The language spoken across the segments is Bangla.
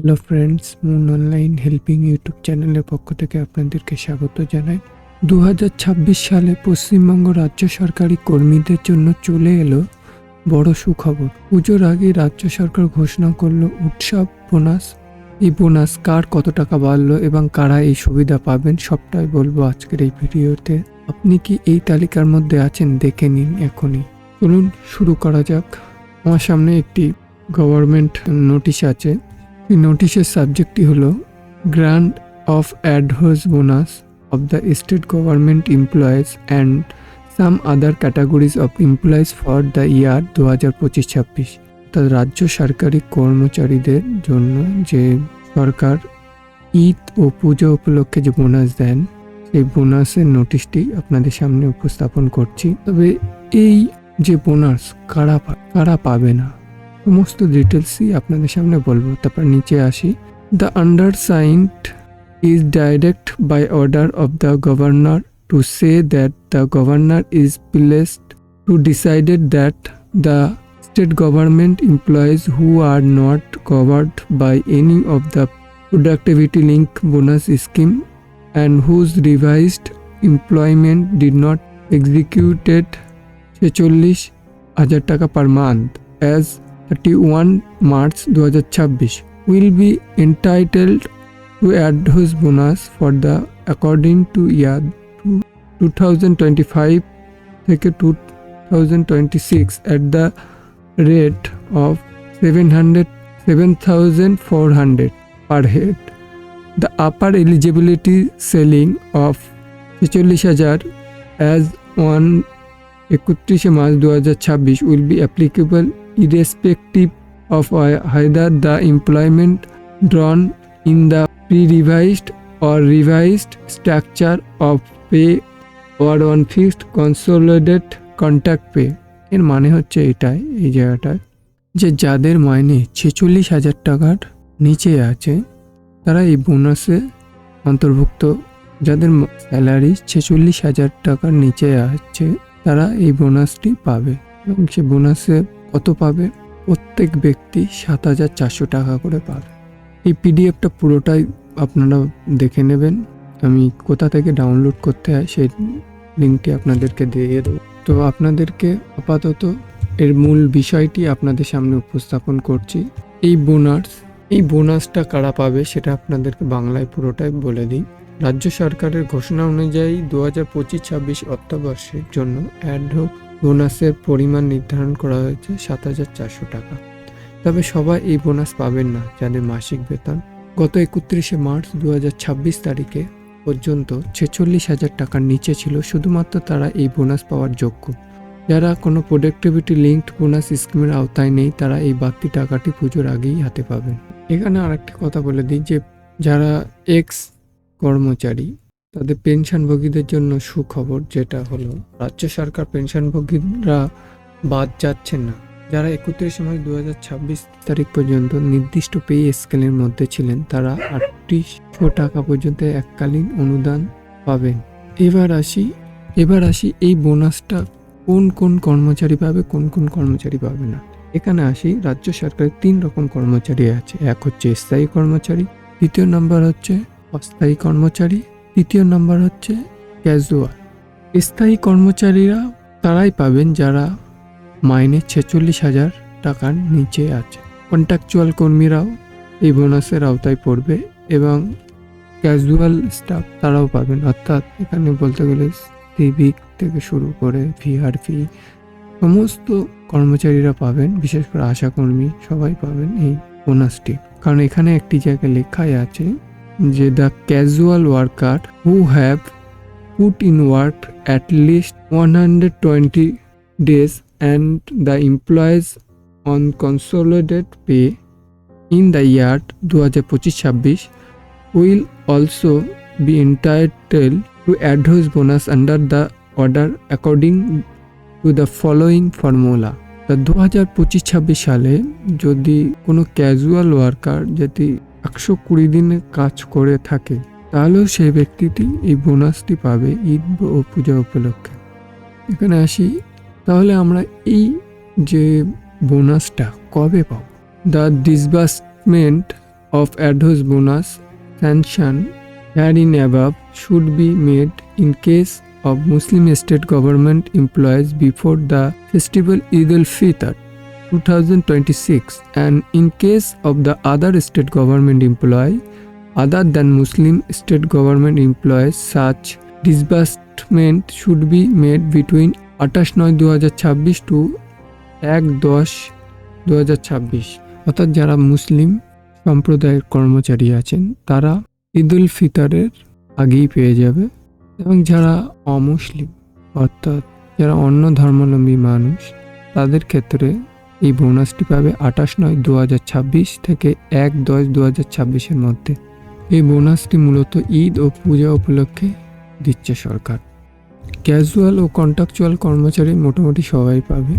Hello friends, moon online helping YouTube চ্যানেলের পক্ষ থেকে আপনাদেরকে স্বাগত জানাই। 2026 সালে পশ্চিমবঙ্গ রাজ্য সরকারি কর্মীদের জন্য চলে এলো বড় সুখবর। পুজোর আগে রাজ্য সরকার ঘোষণা করলো উৎসব বোনাস। এই বোনাস কার কত টাকা বাড়লো এবং কারা এই সুবিধা পাবেন সবটাই বলবো আজকের এই ভিডিওতে। আপনি কি এই তালিকার মধ্যে আছেন? দেখে নিন এখনই। চলুন শুরু করা যাক। আমার সামনে একটি গভর্নমেন্ট নোটিশ আছে। এই নোটিশের সাবজেক্টটি হলো grant of advance bonus of the state government employees and some other categories of employees for the year 2025-26। অর্থাৎ রাজ্য সরকারি কর্মচারীদের জন্য যে সরকার ঈদ ও পুজো উপলক্ষে যে বোনাস দেন, সেই বোনাসের নোটিশটি আপনাদের সামনে উপস্থাপন করছি। তবে এই যে বোনাস কারা পাবে না, সমস্ত ডিটেলসই আপনাদের সামনে বলবো। তারপর নিচে আসি। The undersigned is directed by order of the governor to say that the governor is placed to decided that the state government employees who are not covered by any of the productivity link bonus scheme and whose revised employment did not executed 46,000 টাকা per month as 31 March 2026 will be entitled to advance bonus for the according to year 2025 থেকে 2026 at the rate of 7,400 per head. The upper eligibility ceiling of 46,000 as on 31 March 2026 will be applicable irrespective of either the employment drawn in the pre-revised or revised structure of pay or on fixed consolidated contract pay. এর মানে হচ্ছে এটাই, এই জায়গাটায় যে যাদের মাইনে 46,000 টাকার নিচে আছে তারা এই বোনাসে অন্তর্ভুক্ত। যাদের স্যালারি 46,000 টাকার নিচে আছে তারা এই বোনাসটি পাবে। এবং সে বোনাসে কত পাবে? প্রত্যেক ব্যক্তি 7,400 টাকা করে পাবে। এই পিডিএফটা পুরোটাই আপনারা দেখে নেবেন। আমি কোথা থেকে ডাউনলোড করতে হয় সেই লিঙ্কটি আপনাদেরকে দিয়ে দেবো। তো আপনাদেরকে আপাতত এর মূল বিষয়টি আপনাদের সামনে উপস্থাপন করছি। এই বোনাসটা কারা পাবে সেটা আপনাদেরকে বাংলায় পুরোটাই বলে দিই। রাজ্য সরকারের ঘোষণা অনুযায়ী 2025-26 অর্থবর্ষের জন্য অ্যাডহক বোনাসের পরিমাণ নির্ধারণ করা হয়েছে 7,400 টাকা। তবে সবাই এই বোনাস পাবেন না যাদের মাসিক বেতন গত 31 মার্চ 2026 তারিখে পর্যন্ত 46,000 টাকার নিচে ছিল, শুধুমাত্র তারা এই বোনাস পাওয়ার যোগ্য। যারা কোনো প্রোডাক্টিভিটি লিঙ্কড বোনাস স্কিমের আওতায় নেই তারা এই বাড়তি টাকাটি পুজোর আগেই হাতে পাবেন। এখানে আরেকটি কথা বলে দিই যে যারা এক্স কর্মচারী তাদের পেনশনভোগীদের জন্য সুখবর, যেটা হলো রাজ্য সরকার পেনশনভোগীরা বাদ যাচ্ছেন না। যারা 31 মার্চ 2026 তারিখ পর্যন্ত নির্দিষ্ট পে স্কেলের মধ্যে ছিলেন তারা 3800 টাকা পর্যন্ত এককালীন অনুদান পাবেন। এবার আসি এই বোনাসটা কোন কোন কর্মচারী পাবে, কোন কোন কর্মচারী পাবে না। এখানে আসি। রাজ্য সরকারের 3 রকম কর্মচারী আছে। এক হচ্ছে স্থায়ী কর্মচারী, দ্বিতীয় নম্বর হচ্ছে অস্থায়ী কর্মচারী, তৃতীয় নম্বর হচ্ছে ক্যাজুয়াল। স্থায়ী কর্মচারীরা তারাই পাবেন যারা মাইনে 46,000 টাকার নিচে আছে। কন্ট্রাকচুয়াল কর্মীরাও এই বোনাসের আওতায় পড়বে এবং ক্যাজুয়াল স্টাফ তারাও পাবেন। অর্থাৎ এখানে বলতে গেলে সিভিক থেকে শুরু করে ভিআরপি সমস্ত কর্মচারীরা পাবেন, বিশেষ করে আশাকর্মী সবাই পাবেন এই বোনাসটি। কারণ এখানে একটি জায়গায় লেখাই আছে যে the casual worker who have put in work at least 120 days and the employees on consolidated pay in the year 2025-26 will also be entitled to advance bonus under the order according to the following formula. 2025-26 সালে যদি কোনো ক্যাজুয়াল ওয়ার্কার যদি 120 দিনের কাজ করে থাকে তাহলেও সেই ব্যক্তিটি এই বোনাসটি পাবে ঈদ ও পূজা উপলক্ষে। এখানে আসি। তাহলে আমরা এই যে বোনাসটা কবে পাবো? The disbursement of adhoc bonus sanction herein above should be made in case of Muslim state government employees before the festival Eid al-Fitr 2026 and in case of the other state government employee other than Muslim state government employees. Such disbursement should be made between 28/9/2026 to 1/10/2026। অর্থাৎ যারা মুসলিম সম্প্রদায়ের কর্মচারী আছেন তারা ঈদ উল ফিতরের আগেই পেয়ে যাবে এবং যারা অমুসলিম অর্থাৎ যারা অন্য ধর্মাবলম্বী মানুষ তাদের ক্ষেত্রে এই বোনাসটি পাবে 28/9/2026 থেকে 1/10/2026 মধ্যে। এই বোনাসটি মূলত ঈদ ও পূজা উপলক্ষে দিচ্ছে সরকার। ক্যাজুয়াল ও কন্ট্রাকচুয়াল কর্মচারী মোটামুটি সবাই পাবে।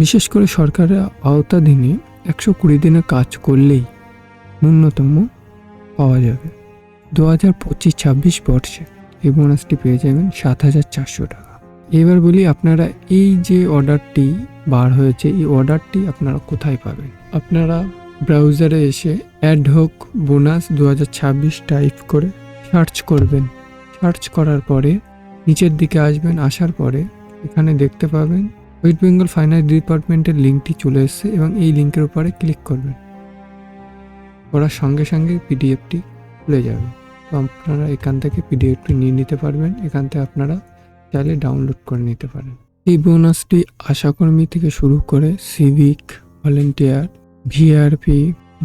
বিশেষ করে সরকারের আওতাধীনে 120 দিনের কাজ করলেই ন্যূনতম পাওয়া যাবে। 2025-26 বর্ষে এই বোনাসটি পেয়ে যাবেন 7,400 টাকা। এবার বলি আপনারা এই যে অর্ডারটি বার হয়েছে এই অর্ডারটি আপনারা কোথায় পাবেন। আপনারা ব্রাউজারে এসে অ্যাডহক বোনাস 2026 টাইপ করে সার্চ করবেন। সার্চ করার পরে নিচের দিকে আসবেন, আসার পরে এখানে দেখতে পাবেন ওয়েস্ট বেঙ্গল ফাইন্যান্স ডিপার্টমেন্টের লিঙ্কটি চলে এসেছে এবং এই লিঙ্কের উপরে ক্লিক করবেন। করার সঙ্গে সঙ্গে পিডিএফটি খুলে যাবে। তো আপনারা এখান থেকে পিডিএফটি নিয়ে নিতে পারবেন। এখান থেকে আপনারা চাইলে ডাউনলোড করে নিতে পারেন। এই বোনাসটি আশাকর্মী থেকে শুরু করে civic volunteer, VRP,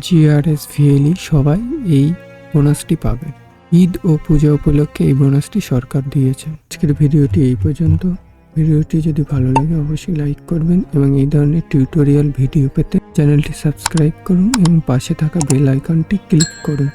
GRS, VLE সবাই এই বোনাসটি পাবেন। ঈদ ও পূজা উপলক্ষে এই বোনাসটি সরকার দিয়েছে। আজকের ভিডিওটি এই পর্যন্ত। ভিডিওটি যদি ভালো লাগে অবশ্যই লাইক করবেন এবং এই ধরনের টিউটোরিয়াল ভিডিও পেতে চ্যানেলটি সাবস্ক্রাইব করুন এবং পাশে থাকা বেল আইকনটি ক্লিক করুন।